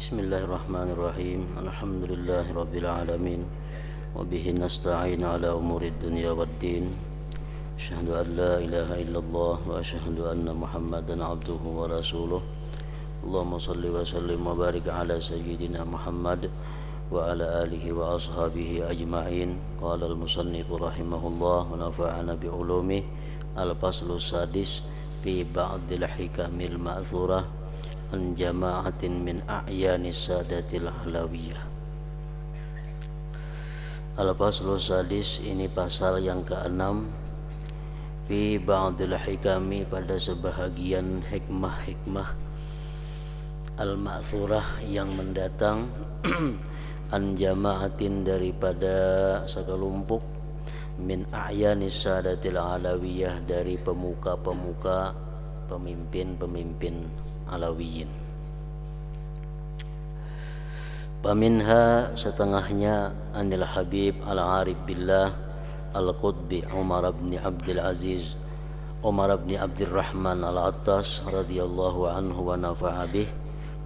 Bismillahirrahmanirrahim. Alhamdulillahirabbil alamin. Wa bihi nasta'in ala umuri dunya waddin. Asyhadu an la ilaha illallah wa asyhadu anna Muhammadan abduhu wa rasuluh. Allahumma shalli wa sallim wa barik ala sayyidina Muhammad wa ala alihi wa ashabihi ajma'in. Qala al-musannif rahimahullah wa nafa'ana bi ulumi al-faslu sadis fi ba'dil hikamil ma'thurah an jama'atin min a'yanis sadatil alawiyah. Al-faslu sadis, ini pasal yang ke-6, fi ba'dil hikami, pada sebahagian hikmah-hikmah al-ma'thurah yang mendatang an jama'atin, daripada sekelompok min a'yanis sadatil alawiyah, dari pemuka-pemuka, pemimpin-pemimpin Alawiyin. Paminha, setengahnya, anil Habib al-Arif billah al-Qutbi Umar bin Abdul Aziz Umar bin Abdurrahman al-Attas radhiyallahu anhu wa nafa'a bih,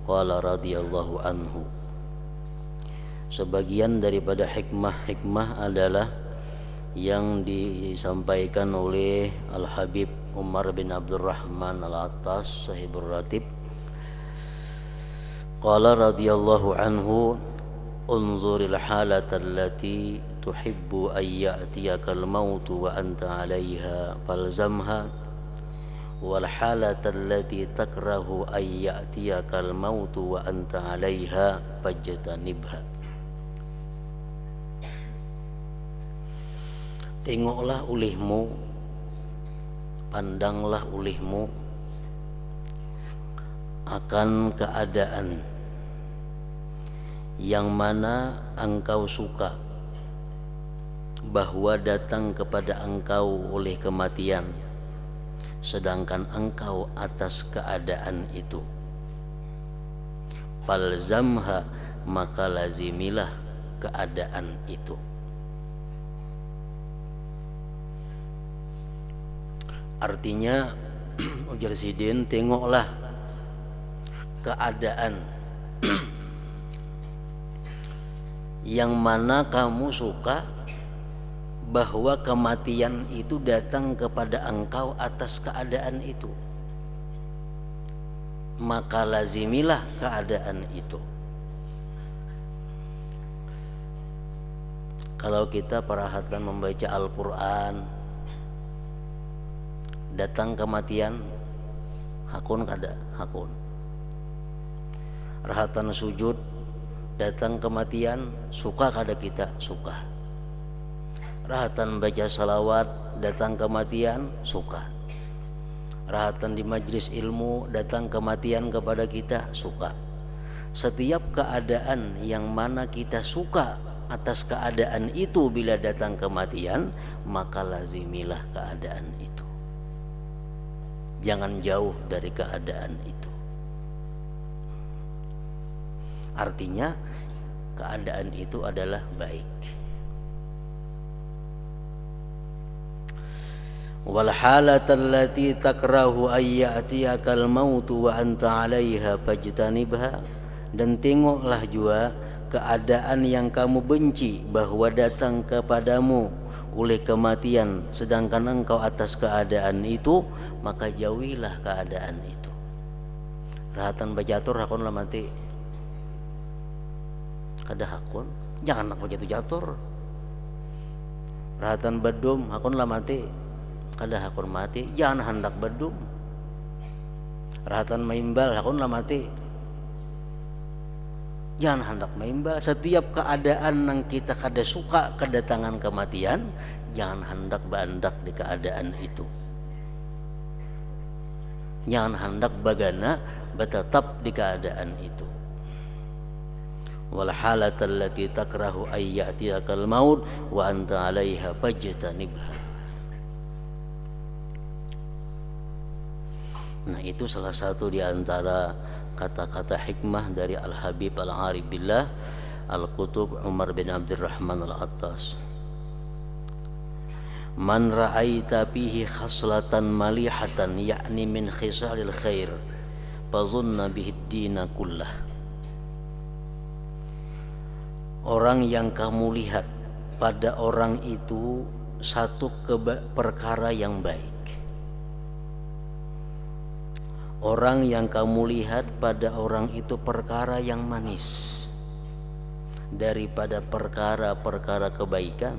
qala radhiyallahu anhu. Sebagian daripada hikmah-hikmah adalah yang disampaikan oleh Al-Habib Umar bin Abdurrahman al-Attas sahibur ratib. Qala radhiyallahu anhu, unzuril halata allati tuhibbu an ya'tiyakal mautu wa anta 'alayha falzamha, wal halata allati takrahu an ya'tiyakal mautu wa anta 'alayha fajtanibha. Tengoklah olehmu, pandanglah olehmu akan keadaan yang mana engkau suka bahwa datang kepada engkau oleh kematian, sedangkan engkau atas keadaan itu. Falzamha, maka lazimilah keadaan itu. Artinya, ujar Sidin, tengoklah keadaan yang mana kamu suka bahwa kematian itu datang kepada engkau atas keadaan itu, maka lazimilah keadaan itu. Kalau kita perhatikan membaca Al-Quran, datang kematian, hakun kada hakun. Rahatan sujud, datang kematian, suka kada kita? Suka. Rahatan baca salawat, datang kematian, suka. Rahatan di majlis ilmu, datang kematian kepada kita, suka. Setiap keadaan yang mana kita suka atas keadaan itu, bila datang kematian, maka lazimilah keadaan itu. Jangan jauh dari keadaan itu. Artinya keadaan itu adalah baik. Wal halatallati takrahu ayyatiyakal mautu wa anta 'alaiha fajtanibha, dan tengoklah juga keadaan yang kamu benci bahwa datang kepadamu oleh kematian, sedangkan engkau atas keadaan itu, maka jauhilah keadaan itu. Rahatan bajatur hakun lah mati, kada hakun, jangan nak bajatur. Rahatan bedum hakun lah mati, kada hakun mati, jangan hendak bedum. Rahatan maimbal hakun lah mati, jangan hendak maimbal. Setiap keadaan yang kita kada suka kedatangan kematian, jangan hendak bandak di keadaan itu. Jangan hendak bagana bertetap di keadaan itu. Wal halatallati takrahu ayyatiyakal maut wa anta 'alaiha fajtanibha. Nah, itu salah satu di antara kata-kata hikmah dari Al-Habib al-Arif billah Al-Qutub Umar bin Abdurrahman al-Attas. Man ra'aita fihi khaslatan malihatan, yakni min khisalil khair, fazunna bihi dina kullah. orang yang kamu lihat pada orang itu satu perkara yang baik. Orang yang kamu lihat pada orang itu perkara yang manis daripada perkara-perkara kebaikan,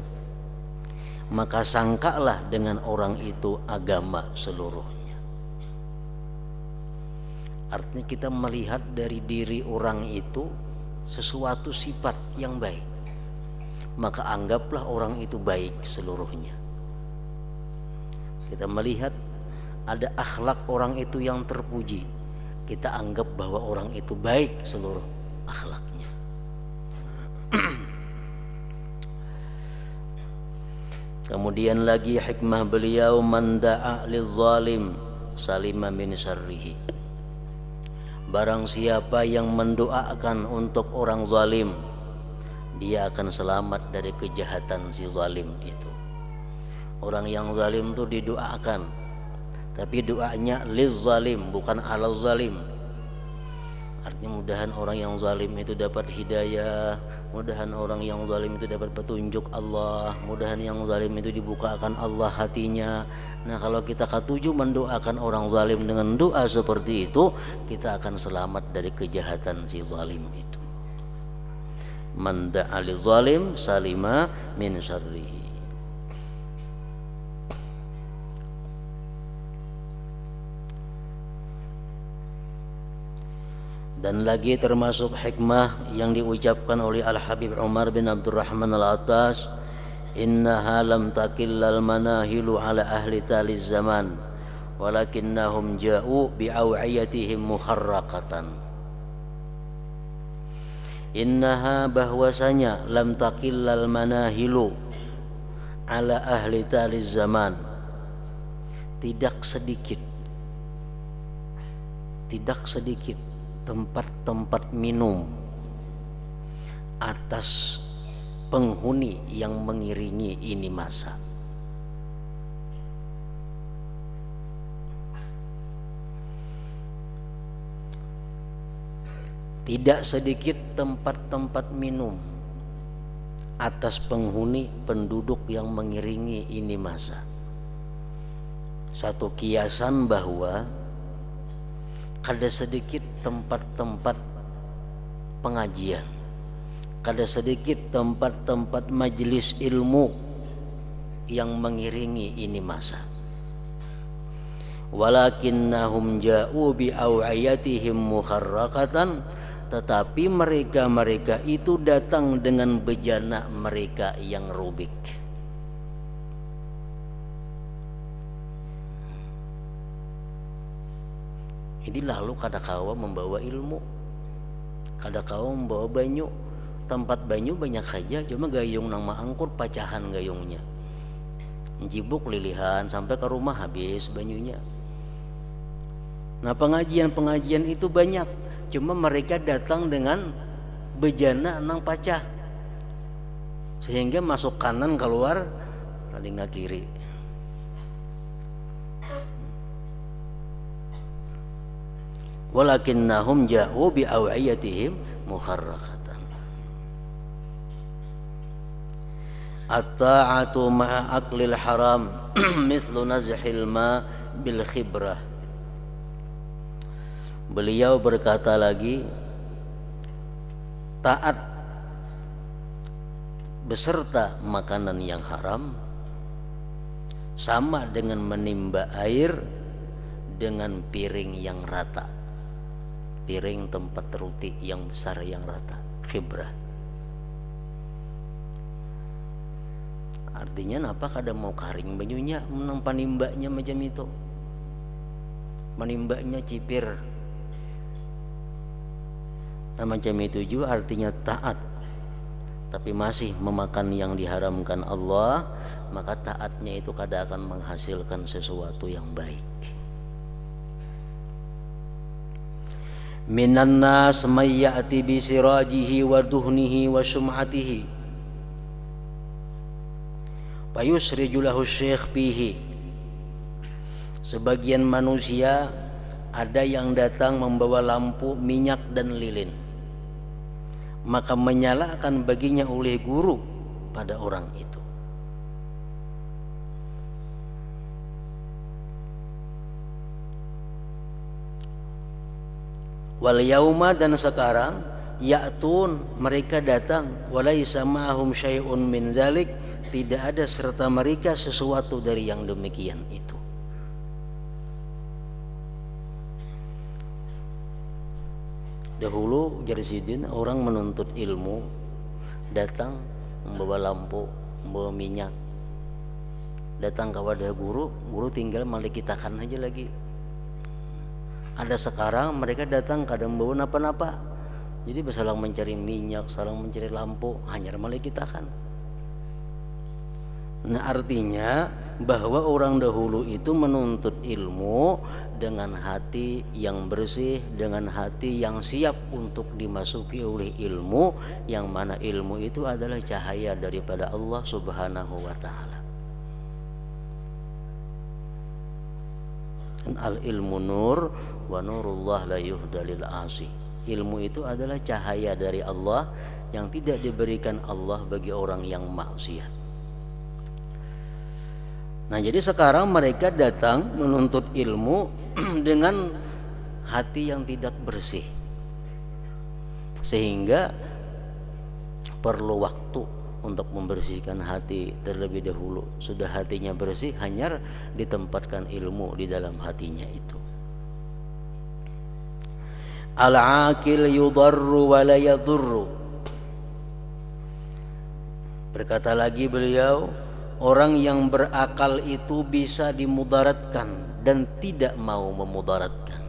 maka sangkalah dengan orang itu agama seluruhnya. Artinya kita melihat dari diri orang itu sesuatu sifat yang baik, maka anggaplah orang itu baik seluruhnya. Kita melihat ada akhlak orang itu yang terpuji, kita anggap bahwa orang itu baik seluruh akhlaknya. Kemudian lagi hikmah beliau, man da'a lizalim salima min syarrihi. Barang siapa yang mendoakan untuk orang zalim, dia akan selamat dari kejahatan si zalim itu. Orang yang zalim itu didoakan, tapi doanya liz zalim, bukan ala zalim. Artinya mudahan orang yang zalim itu dapat hidayah, mudahan orang yang zalim itu dapat petunjuk Allah, mudahan yang zalim itu dibukakan Allah hatinya. Nah, kalau kita ketujuh mendoakan orang zalim dengan doa seperti itu, kita akan selamat dari kejahatan si zalim itu. Man da'a li zalim salima min syarrihi. Dan lagi termasuk hikmah yang diucapkan oleh Al-Habib Umar bin Abdurrahman Al-Attas, innaha lam takillal manahilu ala ahli taliz zaman walakinnahum ja'u bi'aw'iyatihim mukharraqatan. Innaha, bahwasanya, lam takillal manahilu ala ahli taliz zaman, tidak sedikit tempat-tempat minum atas penghuni yang mengiringi ini masa. Tidak sedikit tempat-tempat minum atas penghuni penduduk yang mengiringi ini masa. Satu kiasan bahwa kada sedikit tempat-tempat pengajian, kada sedikit tempat-tempat majelis ilmu yang mengiringi ini masa. Walakinnahum ja'u bi'aw'iyatihim mukharraqatan, tetapi mereka itu datang dengan bejana mereka yang rubik. Ini lalu kada kawa membawa ilmu, kada kawa membawa banyu. Tempat banyu banyak saja, cuma gayung nang maangkur pacahan gayungnya, jibuk lilihan sampai ke rumah habis banyunya. Nah, pengajian itu banyak, cuma mereka datang dengan bejana nang pacah, sehingga masuk kanan keluar tadi nggak kiri. Walakinnahum ja'u bi'aw'iyatihim mukharraqatan. At-ta'atu ma'a aklil haram mislu nazhil ma bil khibrah. Beliau berkata lagi, taat beserta makanan yang haram sama dengan menimba air dengan piring yang rata. Piring tempat roti yang besar yang rata, khibrah. Artinya apa? Kada mau karing banyunya, menang panimbaknya macam itu, menimbaknya cipir. Nah, macam itu juga artinya taat, tapi masih memakan yang diharamkan Allah, maka taatnya itu kada akan menghasilkan sesuatu yang baik. Minan nas may ya'ti bi sirajihi wa duhnihi wa sum'atihi fa yusriju lahu syekh fihi. Sebagian manusia ada yang datang membawa lampu, minyak dan lilin, maka menyalakan baginya oleh guru pada orang itu. Wal yauma, dan sekarang, ya'tun, mereka datang, walaisa ma'hum syai'un min zalik, tidak ada serta mereka sesuatu dari yang demikian itu. Dahulu Jarsidin orang menuntut ilmu datang membawa lampu, membawa minyak, datang kepada guru, guru tinggal melikitakan aja lagi. Ada sekarang mereka datang kadang membawa napa-napa, jadi bersalang mencari minyak, saling mencari lampu, hanya melikitakan. Nah, artinya bahwa orang dahulu itu menuntut ilmu dengan hati yang bersih, dengan hati yang siap untuk dimasuki oleh ilmu, yang mana ilmu itu adalah cahaya daripada Allah Subhanahu wa ta'ala. Al ilmu nur wa nurullah la yuhda lil asi. Ilmu itu adalah cahaya dari Allah yang tidak diberikan Allah bagi orang yang maksiat. Nah, jadi sekarang mereka datang menuntut ilmu dengan hati yang tidak bersih, sehingga perlu waktu untuk membersihkan hati terlebih dahulu. Sudah hatinya bersih, hanya ditempatkan ilmu di dalam hatinya itu. Al-aqil yudarru wa la yadurru. Berkata lagi beliau, orang yang berakal itu bisa dimudaratkan dan tidak mau memudaratkan.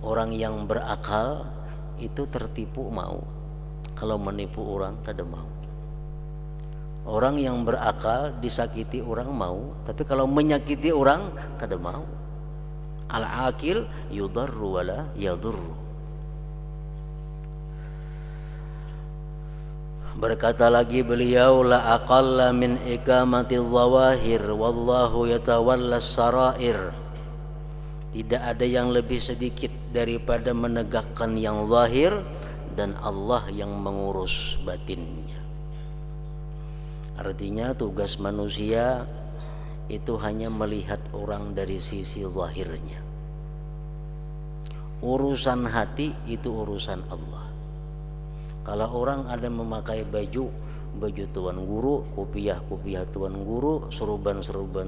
Orang yang berakal itu tertipu mau, kalau menipu orang kada mau. Orang yang berakal disakiti orang mau, tapi kalau menyakiti orang kada mau. Al-aqil yudarru wala yadurru. Berkata lagi beliau, la aqalla min iqamati zawahir wallahu yatawalla sarair. Tidak ada yang lebih sedikit daripada menegakkan yang zahir dan Allah yang mengurus batinnya. Artinya tugas manusia itu hanya melihat orang dari sisi zahirnya. Urusan hati itu urusan Allah. Kalau orang ada memakai baju tuan guru, kopiah tuan guru, suruban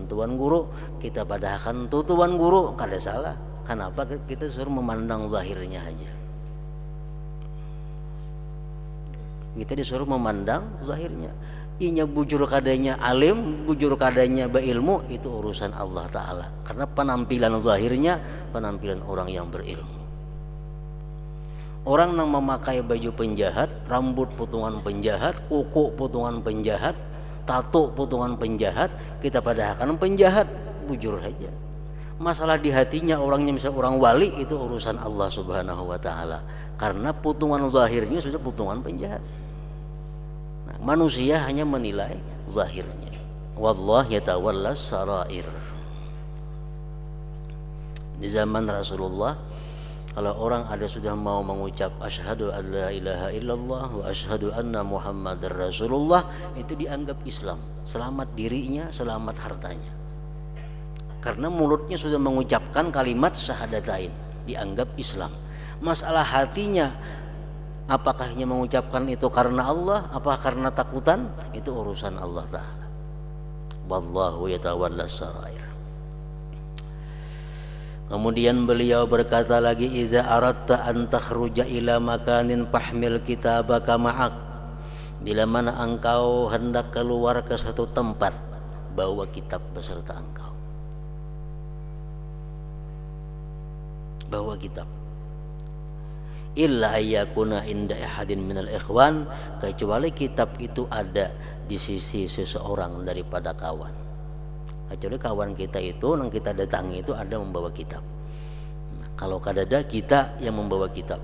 tuan guru, kita padahkan tuh tuan guru, kada salah. Kenapa kita suruh memandang zahirnya aja? Kita disuruh memandang zahirnya. Inya bujur kadanya alim, bujur kadanya berilmu, itu urusan Allah Ta'ala. Karena penampilan zahirnya penampilan orang yang berilmu. Orang yang memakai baju penjahat, rambut potongan penjahat, kuku potongan penjahat, tato potongan penjahat, kita padahkan penjahat, bujur saja. Masalah di hatinya orangnya, misalnya orang wali, itu urusan Allah Subhanahu wa ta'ala. Karena potongan zahirnya sudah potongan penjahat. Nah, manusia hanya menilai zahirnya. Wallah yatawallas sarair. Di zaman Rasulullah, kalau orang ada sudah mau mengucap asyhadu an la ilaha illallah wa asyhadu anna muhammadar rasulullah, itu dianggap Islam. Selamat dirinya, selamat hartanya. Karena mulutnya sudah mengucapkan kalimat syahadatain, dianggap Islam. Masalah hatinya, apakah hanya mengucapkan itu karena Allah, apa karena takutan, itu urusan Allah Ta'ala. Wallahu yatawallas sarair. Kemudian beliau berkata lagi, iza aradta an takhruja ila makanin fahmil kitabaka ma'ak. Bila mana engkau hendak keluar ke suatu tempat, bawa kitab beserta engkau. Bawa kitab. Illa ayyakuna inda ahadin minal ikhwan, kecuali kitab itu ada di sisi seseorang daripada kawan. Kecuali kawan kita itu yang kita datangi itu ada membawa kitab. Nah, kalau kadada kita yang membawa kitab.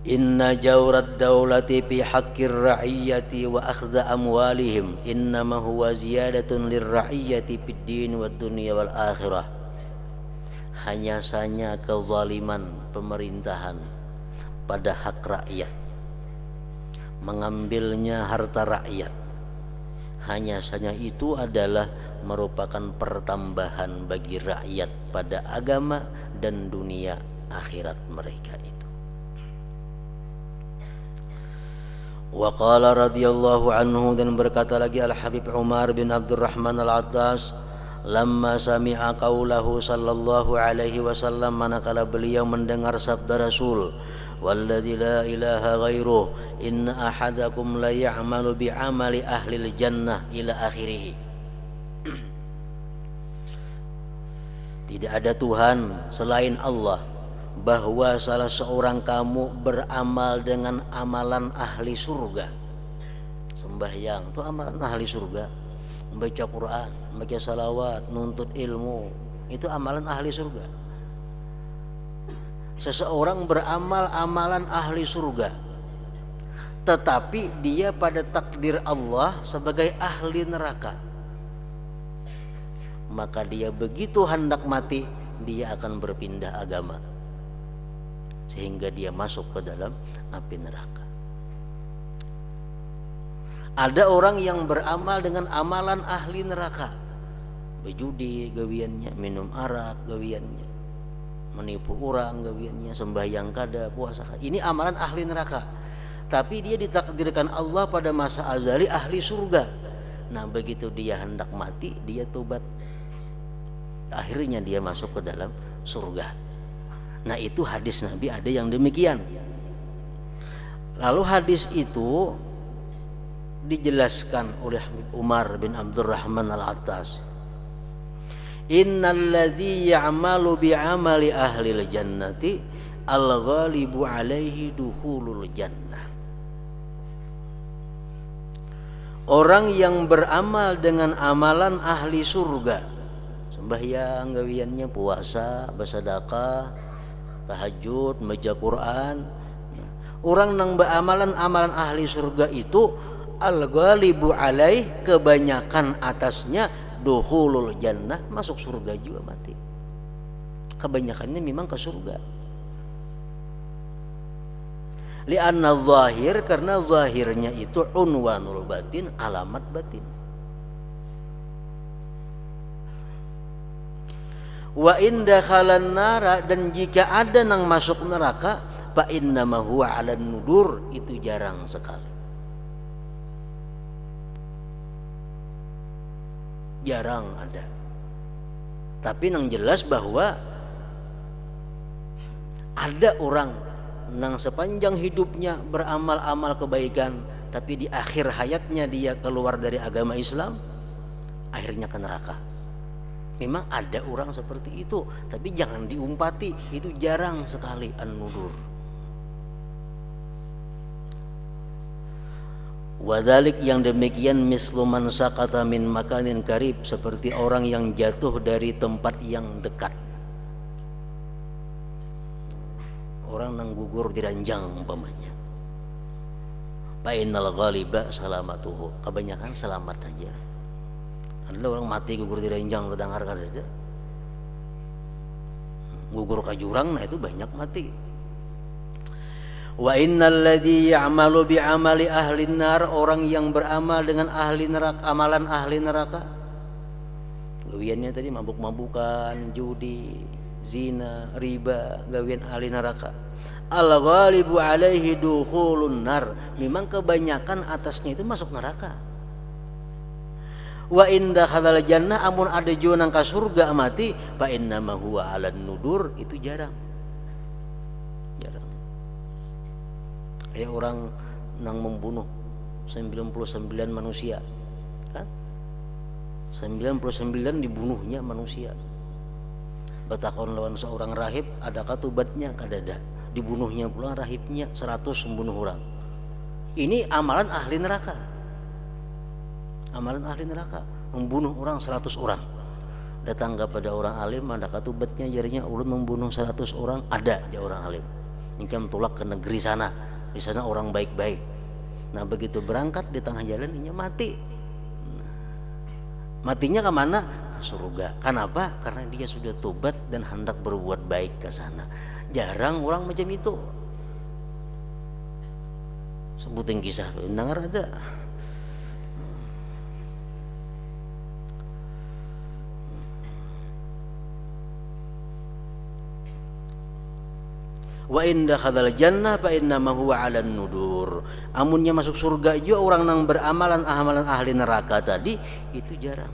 Inna jawrad daulati fi haqqir ra'iyyati wa akhdha amwalihim innama huwa ziyadatun lirra'iyyati fid din wad dunya wal akhirah. hanya saja kezaliman pemerintahan pada hak rakyat, mengambilnya harta rakyat, hanya saja itu adalah merupakan pertambahan bagi rakyat pada agama dan dunia akhirat mereka itu. Wa qala radhiyallahu anhu, dan berkata lagi Al-Habib Umar bin Abdurrahman Al-Attas, lamma sami'a qaulahu sallallahu alaihi wasallam, manakala beliau mendengar sabda Rasul, walladzi la ilaha ghairuh inna ahadakum la ya'malu bi'amali ahlil jannah ila akhirih. Tidak ada Tuhan selain Allah, bahwa salah seorang kamu beramal dengan amalan ahli surga. Sembahyang itu amalan ahli surga, membaca Quran, membaca salawat, nuntut ilmu, itu amalan ahli surga. Seseorang beramal amalan ahli surga, tetapi dia pada takdir Allah sebagai ahli neraka, maka dia begitu hendak mati, dia akan berpindah agama sehingga dia masuk ke dalam api neraka. Ada orang yang beramal dengan amalan ahli neraka, berjudi gawiannya, minum arak gawiannya, menipu orang gawiannya, sembahyang kada, puasa. Ini amalan ahli neraka, tapi dia ditakdirkan Allah pada masa azali ahli surga. Nah, begitu dia hendak mati, dia tobat, akhirnya dia masuk ke dalam surga. Nah, itu hadis Nabi ada yang demikian. Lalu hadis itu dijelaskan oleh Umar bin Abdurrahman Al-Attas, innal ladzi ya'malu bi'amali ahlil jannati al-ghalibu alaihi dukhulul jannah. Orang yang beramal dengan amalan ahli surga, sembahyang gawiannya, puasa, bersedekah, tahajud, membaca Quran, orang yang beramalan amalan ahli surga itu al-ghalibu alaih, kebanyakan atasnya dukhulul jannah, masuk surga juga mati. Kebanyakannya memang ke surga. Li'anna zahir, karena zahirnya itu unwanul batin, alamat batin. Wa in dakhalan nara, dan jika ada nang masuk neraka, fa innama huwa 'alan nudur, itu jarang sekali. Jarang ada. Tapi nang jelas bahwa ada orang nang sepanjang hidupnya beramal-amal kebaikan, tapi di akhir hayatnya dia keluar dari agama Islam, akhirnya ke neraka. Memang ada orang seperti itu, tapi jangan diumpati, itu jarang sekali an-nudur. Wadhalik, yang demikian, mislu man saqata min makanin karib, seperti orang yang jatuh dari tempat yang dekat. Orang nang gugur di ranjang umpamanya, fa innal ghaliba salamatuhu, kebanyakan selamat aja. Ada orang mati gugur di ranjang, terdengar kada ada. Gugur ke jurang, nah itu banyak mati. Wa innal ladzi ya'malu bi'amali ahli nar, orang yang beramal dengan ahli neraka, amalan ahli neraka, gawiannya tadi mabuk-mabukan, judi, zina, riba, gawian ahli neraka. Al-ghalibu alaihi dukhulun nar, memang kebanyakan atasnya itu masuk neraka. Wa inda khadal jannah, amun ada juga nang ka surga mati, fa innama huwa 'alan nudur, itu jarang. Jarang. Kayak orang nang membunuh 99 manusia, kan? 99 dibunuhnya manusia. Batakon lawan seorang rahib, adakah tobatnya? Kadada. Dibunuhnya pula rahibnya 100 membunuh orang. Ini amalan ahli neraka. Amalan ahli neraka, membunuh orang 100 orang. Datang kepada orang alim, adakah tobatnya? Jarinya ulun membunuh 100 orang. Ada, ya orang alim. Ingkam tulak ke negeri sana. Di sana orang baik-baik. Nah, begitu berangkat di tengah jalan, ini mati. Matinya ke mana? Ke surga. Kenapa? Karena dia sudah tobat dan hendak berbuat baik ke sana. Jarang orang macam itu. Sebutin kisah dengar ada. Wa inda khadal jannah fa innama huwa 'alan nudur. Amunnya masuk surga juga orang nang beramalan amalan ahli neraka tadi itu jarang.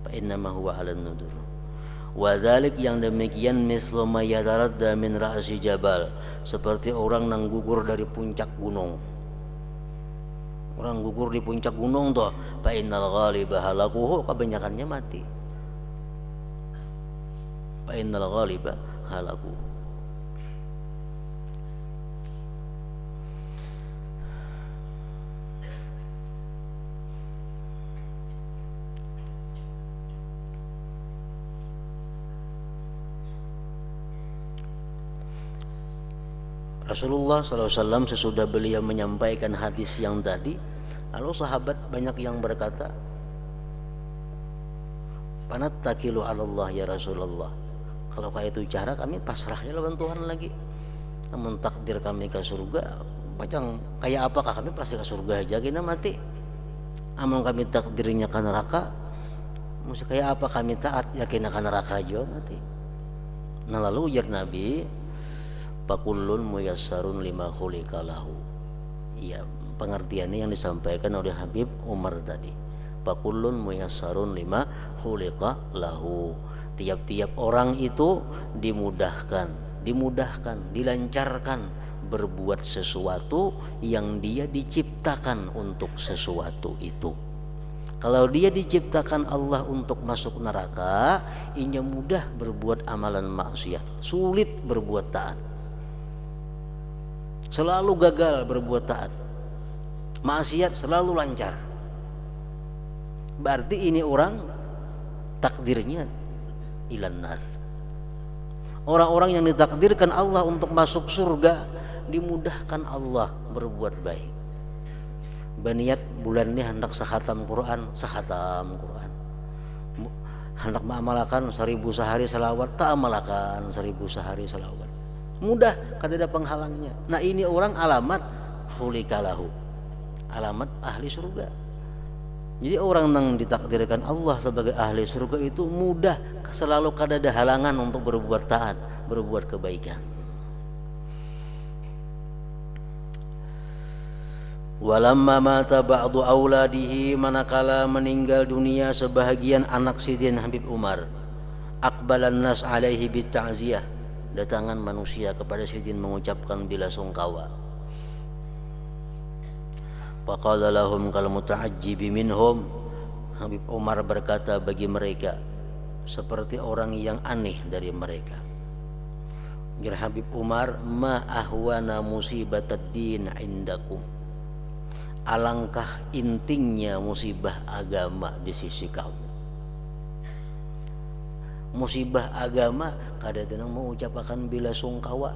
Fa innama huwa 'alan nudur. Wa dzalik yang demikian mislu ma yataradda min ra'si jabal, seperti orang nang gugur dari puncak gunung. Orang gugur di puncak gunung toh, fa innal ghaliba halakuhu, kebanyakannya mati. Fa innal ghaliba halakuhu. Rasulullah SAW sesudah beliau menyampaikan hadis yang tadi, lalu sahabat banyak yang berkata, "Panattakilu 'ala Allah ya Rasulullah." Kalau kayak itu cara kami pasrahnya lawan Tuhan lagi. Namun takdir kami ke surga, macam kayak apakah kami pasti ke surga aja kita mati. Amun kami takdirnya ke neraka, mesti kayak apa kami taat yakin ke neraka aja mati. Nah lalu ujar Nabi, fakullun muyassarun lima khuliqa lahu. Iya, pengertiannya yang disampaikan oleh Habib Umar tadi. Fakullun muyassarun lima khuliqa lahu. Tiap-tiap orang itu dimudahkan, dilancarkan berbuat sesuatu yang dia diciptakan untuk sesuatu itu. Kalau dia diciptakan Allah untuk masuk neraka, inya mudah berbuat amalan maksiat, sulit berbuat taat. Selalu gagal berbuat taat, maksiat selalu lancar. Berarti ini orang takdirnya ilannar. Orang-orang yang ditakdirkan Allah untuk masuk surga dimudahkan Allah berbuat baik. Baniat bulan ini hendak sakhatam Quran, hendak mengamalkan 1000 sehari salawat, tak amalkan 1000 sehari salawat. Mudah, kada ada penghalangnya. Nah ini orang alamat khuliqalahu, alamat ahli surga. Jadi orang yang ditakdirkan Allah sebagai ahli surga itu mudah, selalu kada ada halangan untuk berbuat taat, berbuat kebaikan. Walamma mata ba'du auladihi, manakala meninggal dunia sebahagian anak Sidin Habib Umar, aqbalan nas alaihi bitta'ziyah, datangan manusia kepada Sidin mengucapkan bela sungkawa. Faqala lahum kal muta'ajjibi minhum, Habib Umar berkata bagi mereka seperti orang yang aneh dari mereka. Jar Habib Umar, ma ahwana musibatad din indakum, alangkah intingnya musibah agama di sisi kamu. Musibah agama kada tenang mengucapkan bila sungkawa.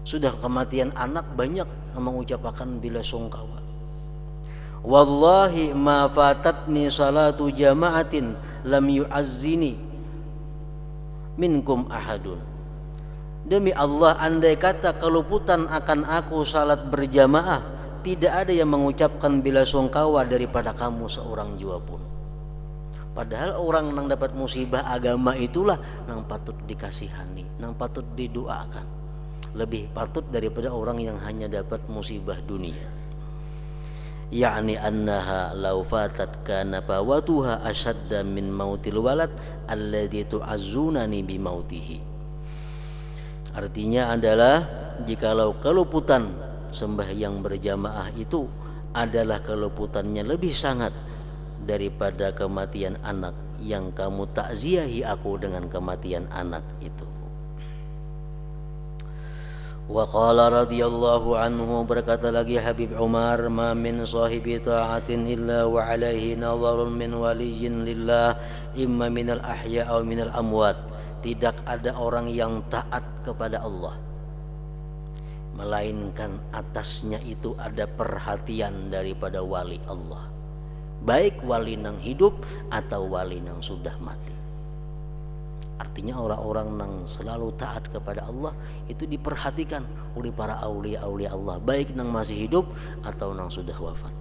Sudah kematian anak banyak mengucapkan bila sungkawa. Wallahi ma fatatni salatu jama'atin lam yu'azzini minkum ahadun. Demi Allah, andai kata keluputan akan aku salat berjamaah, tidak ada yang mengucapkan bila sungkawa daripada kamu seorang jua pun. Padahal orang yang dapat musibah agama itulah yang patut dikasihani, yang patut didoakan, lebih patut daripada orang yang hanya dapat musibah dunia. Ya'ni annaha law fatat kana fawatuha ashadda min mautil walad alladhi tu'azzunani bi mautihi. Artinya adalah jikalau keluputan sembahyang berjamaah itu adalah keluputannya lebih sangat daripada kematian anak yang kamu takziahi aku dengan kematian anak itu. Wa qala radhiyallahu anhu, berkata lagi Habib Umar, ma min sahibi ta'atin illa wa alaihi nadharun min waliyyin lillah imma minal ahya aw minal amwat. Tidak ada orang yang taat kepada Allah melainkan atasnya itu ada perhatian daripada wali Allah, baik wali nang hidup atau wali nang sudah mati. Artinya orang-orang yang selalu taat kepada Allah itu diperhatikan oleh para aulia-aulia Allah, baik nang masih hidup atau nang sudah wafat.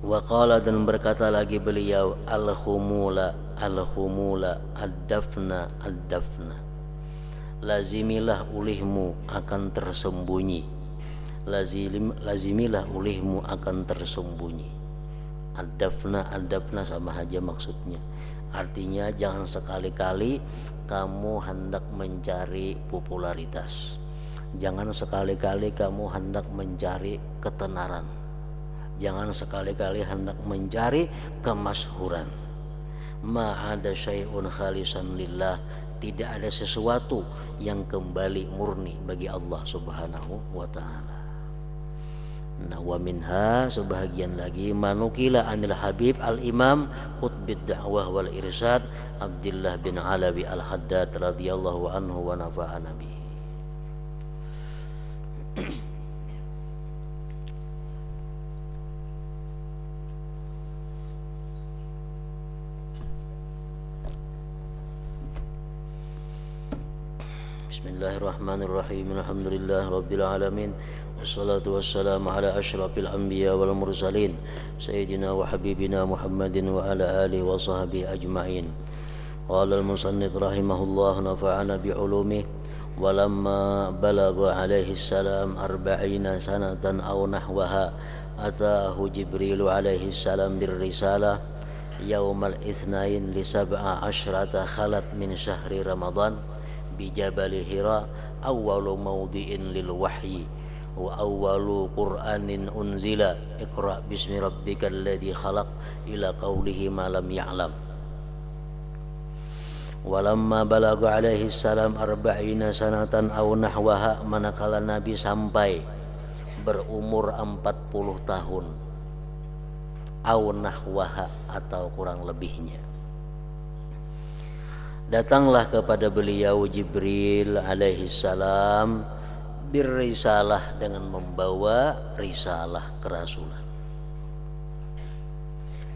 Wa qala, dan berkata lagi beliau, al-khumula ad-dafna ad-dafna, lazimilah ulihmu akan tersembunyi, lazimilah ulihmu akan tersembunyi. Ad-dafna sama aja maksudnya. Artinya jangan sekali-kali kamu hendak mencari popularitas, jangan sekali-kali kamu hendak mencari ketenaran, jangan sekali-kali hendak mencari kemasyhuran. Ma ada syai'un khalisan lillah, tidak ada sesuatu yang kembali murni bagi Allah Subhanahu wa ta'ala. Nah, wa minha, sebahagian lagi, manukila anil Habib al-Imam Qutbid Da'wah wal Irsyad Abdullah bin Alawi al-Haddad radhiyallahu anhu wa nafa'ana bihi. Bismillahirrahmanirrahim. Alhamdulillah rabbil alamin. Wassalatu wassalamu ala asyrafil anbiya wal mursalin sayyidina wa habibina Muhammadin wa ala alihi wa sahbihi ajma'in. Qala al-musannif rahimahullah nafa'ana bi'ulumih. Walamma balagha alaihi salam 40 sanatan aw nahwaha ataahu Jibril alaihi salam birrisalah yaumal itsnain li 17 khalat min syahri Ramadan bi Jabal Hira awwalu mawdi'in lil wahyi wa awwalu Qur'anin unzila iqra bismi rabbikal ladzi khalaq ila qawlihi ma lam ya'lam. Walamma balagha alaihi salam 40 sanatan aw nahwaha, manakala Nabi sampai berumur 40 tahun, aw nahwaha atau kurang lebihnya, datanglah kepada beliau Jibril alaihi salam birrisalah, dengan membawa risalah kerasulan.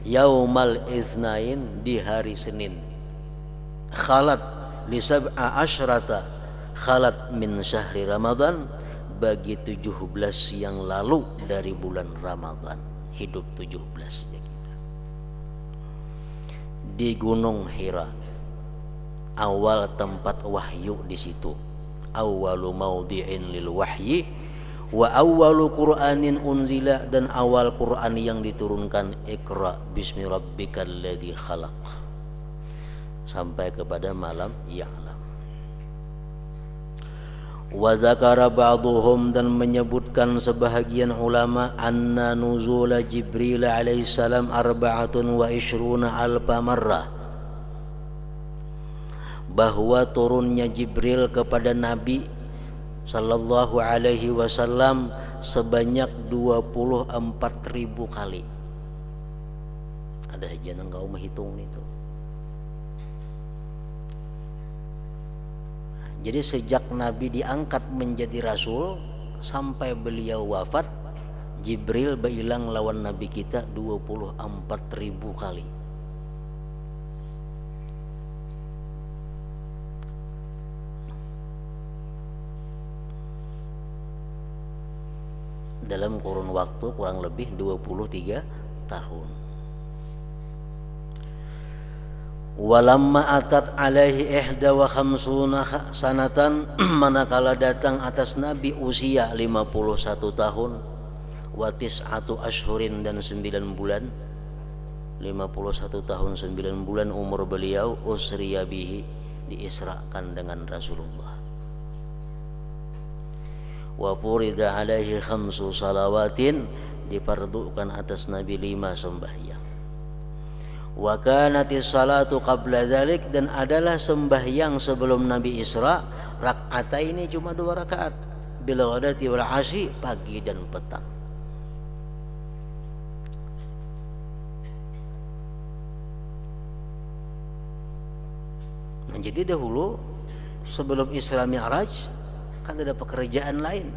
Yaumal itsnain, di hari Senin, khalat li 17 khalat min syahri Ramadan, bagi 17 yang lalu dari bulan Ramadan, hidup 17 ya kita di Gunung Hira, awal tempat wahyu di situ. Awwalu mawdi'in lil wahyi wa awwalu Qur'anin unzila, dan awal Qur'an yang diturunkan iqra bismi rabbikal ladzi khalaq, sampai kepada malam ya'lam. Wa dzakara ba'dhum, dan menyebutkan sebahagian ulama, anna nuzula Jibril alaihi salam 24 alfa marrah, bahwa turunnya Jibril kepada Nabi sallallahu alaihi wasallam sebanyak 24.000 kali. Ada aja engkau menghitung itu. Jadi sejak Nabi diangkat menjadi Rasul sampai beliau wafat, Jibril berilang lawan Nabi kita 24.000 kali. Dalam kurun waktu kurang lebih 23 tahun. Walamma atat alaihi 51 sanatan, manakala datang atas Nabi usia 51 tahun, wa tis'atu ashhurin, dan 9 bulan, 51 tahun 9 bulan umur beliau, usriya bihi, diisrakan dengan Rasulullah. Wa furida alaihi 5 salawatin, difardukan atas Nabi 5 sembahyang. Wa kanatis salatu qabla dzalik, dan adalah sembahyang sebelum Nabi Isra rak'ataini, cuma 2 rakaat, bil ghadati wal 'asyi, pagi dan petang. Nah, jadi dahulu sebelum Isra Mi'raj kan ada pekerjaan lain,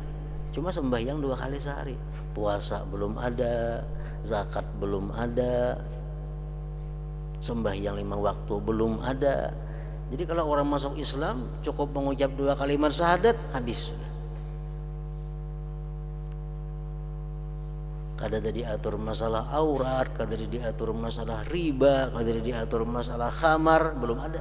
cuma sembahyang 2 kali sehari. Puasa belum ada, zakat belum ada, sembahyang 5 waktu belum ada. Jadi kalau orang masuk Islam cukup mengucap 2 kalimat syahadat, habis sudah. Kada diatur masalah aurat, kada diatur masalah riba, kada diatur masalah khamar, belum ada.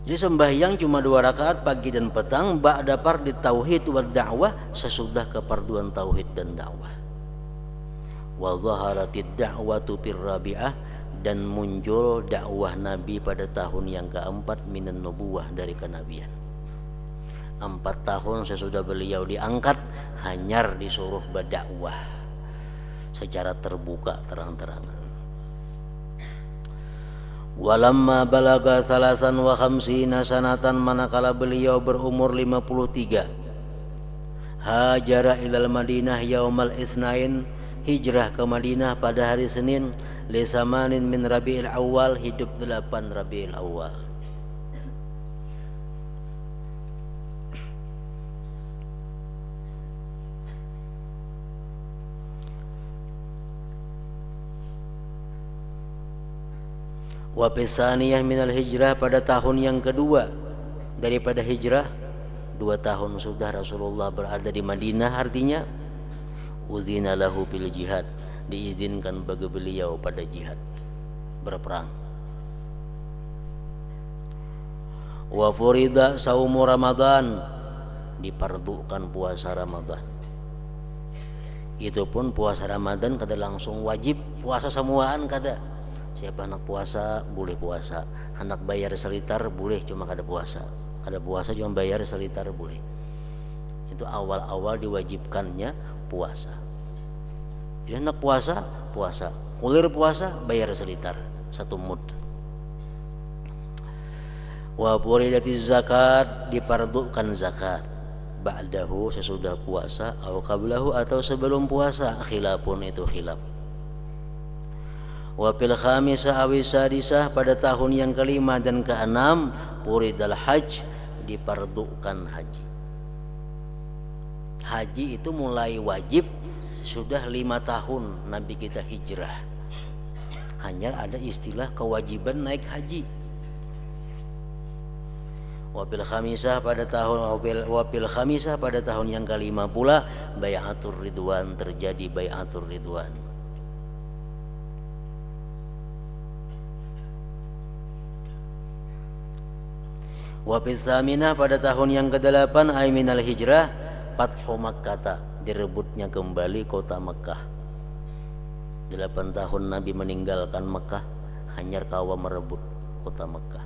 Jadi sembahyang cuma 2 rakaat pagi dan petang, ba'da fardhi tauhid wa da'wah, sesudah keparduan tauhid dan dakwah. Wa zaharatid da'watu fir rabi'ah, dan muncul dakwah Nabi pada tahun yang keempat minan nubuwah, dari kenabian. 4 tahun sesudah beliau diangkat, hanyar disuruh berdakwah secara terbuka terang-terangan. Walamma balaga 53 sanatan, manakala beliau berumur 53, hajara ilal Madinah yaumal itsnain, hijrah ke Madinah pada hari Senin, lisamanin min Rabiul Awal, hidup 8 Rabiul Awal. Wa pisaniyah minal hijrah, pada tahun yang kedua daripada hijrah, 2 tahun sudah Rasulullah berada di Madinah, artinya uzina lahu bil jihad, diizinkan bagi beliau pada jihad, berperang. Wa furida saumu Ramadan, dipardukan puasa Ramadan. Itu pun puasa Ramadan kada langsung wajib puasa semuaan, kada. Siapa anak puasa boleh puasa, anak bayar selitar boleh, cuma kada puasa. Kada puasa cuma bayar selitar boleh. Itu awal-awal diwajibkannya puasa. Jadi anak puasa, puasa. Kulir puasa, bayar selitar 1 mud. Wa furidatiz zakat, dipardukan zakat. Ba'dahu, sesudah puasa, atau qablahu, atau sebelum puasa, khilafun, itu khilaf. Wa fil khamisah awi sadisah, pada tahun yang kelima dan keenam, furidal hajj, dipardukan haji. Haji itu mulai wajib sudah 5 tahun Nabi kita hijrah. Hanya ada istilah kewajiban naik haji. Wabil khamisah, pada tahun yang kelima pula, bai'atur ridwan, terjadi bai'atur ridwan. Wafil tsaminah, pada tahun yang ke-8 ayminal hijrah, Fathu Makkah, direbutnya kembali kota Mekah. 8 tahun Nabi meninggalkan Mekah, hanyar kawa merebut kota Mekah.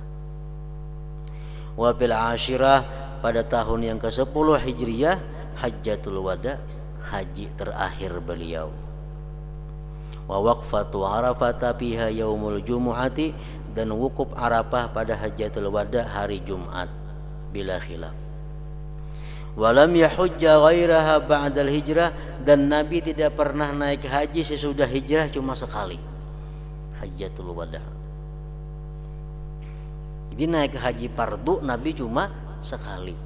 Wafil ashirah, pada tahun yang ke-10 hijriyah, hajjatul wada, haji terakhir beliau. Wa waqfatu arafata fiha yaumul jumu'ati, dan wukuf Arafah pada hajjatul wada hari Jumat, bila khilaf. Walam yahujja ghairaha ba'dal hijrah, dan Nabi tidak pernah naik haji sesudah hijrah, cuma sekali, hajjatul wada. Jadi naik haji fardu Nabi cuma sekali.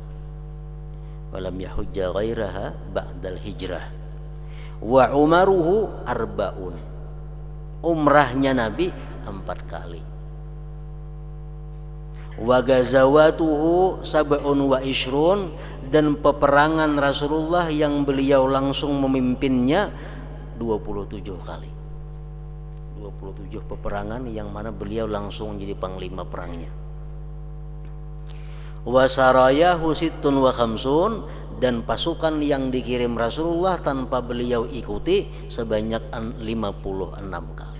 Walam yahujja ghairaha ba'dal hijrah. Wa umaruhu arba'un, umrahnya Nabi 4 kali. Wa gazawatuhu sab'un wa ishrun, dan peperangan Rasulullah yang beliau langsung memimpinnya 27 kali. 27 peperangan yang mana beliau langsung jadi panglima perangnya. Wa sarayahu sittun wa khamsun, dan pasukan yang dikirim Rasulullah tanpa beliau ikuti sebanyak 56 kali.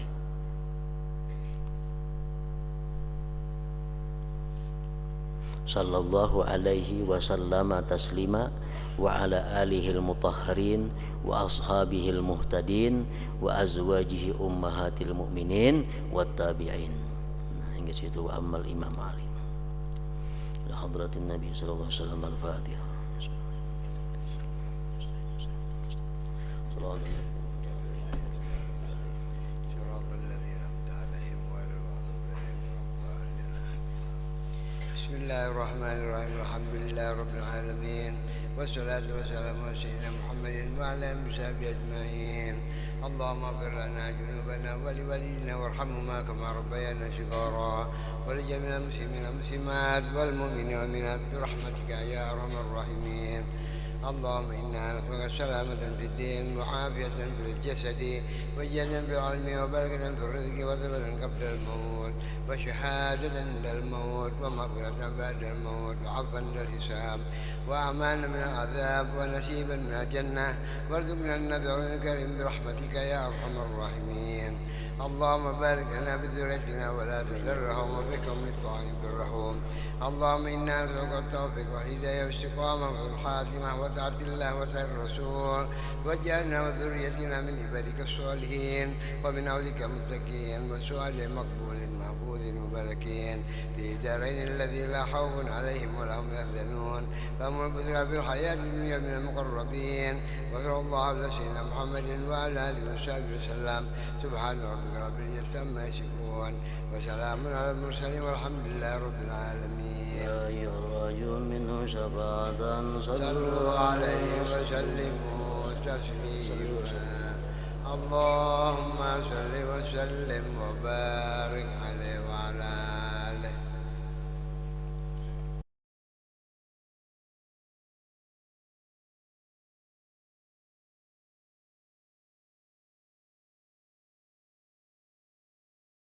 Sallallahu alaihi wasallam taslima, wa ala alihil mutahharin, wa ashabihil muhtadin, wa azwajihi ummahatil mu'minin, wa tabi'in. Nah, hingga situ wa ammal Imam Ali. La hadratin Nabi sallallahu alaihi wasallam, al-Fatihah. بسم الله الرحمن الرحيم الحمد لله رب العالمين والصلاة والسلام على سيدنا محمد وعلى آله وصحبه أجمعين. اللهم اغفر لنا ذنوبنا ولوالدينا وارحمهما كما ربيانا صغارا ولجميع المسلمين والمسلمات والمؤمنين والمؤمنات برحمتك يا أرحم الراحمين. اللهم إنا نسألك سلامة في الدين وعافية في الجسد وجنة في العلم وبركة في الرزق وثبتا قبل الموت وشهادة عند الموت ومغفرة بعد الموت وعفوا عند الحساب وأعمانا من العذاب ونسيبا من الجنة وارزقنا النذر الكريم برحمتك يا أرحم الراحمين. اللهم بارك لنا في ذريتنا ولا تذرهم وبكم للطاعين برهم. اللهم إنا نسألك التوفيق والهداية والاستقامة والخاتمة وطاعة الله وطاعة الرسول واجعلنا وذريتنا من عبادك الصالحين ومن أولئك المتقين وسؤال مقبول محفوظ مباركين في دارين الذي لا خوف عليهم ولا هم يحزنون فهم البشرى في الحياة الدنيا من المقربين. وصلى الله على سيدنا محمد وعلى آله وصحبه وسلم. سبحان ربك رب العزة عما يصفون وسلام على المرسلين والحمد لله رب العالمين. يا أيها الراجون منه شفاعة صلوا عليه وسلموا تسليما. اللهم صل وسلم وبارك عليه وعلى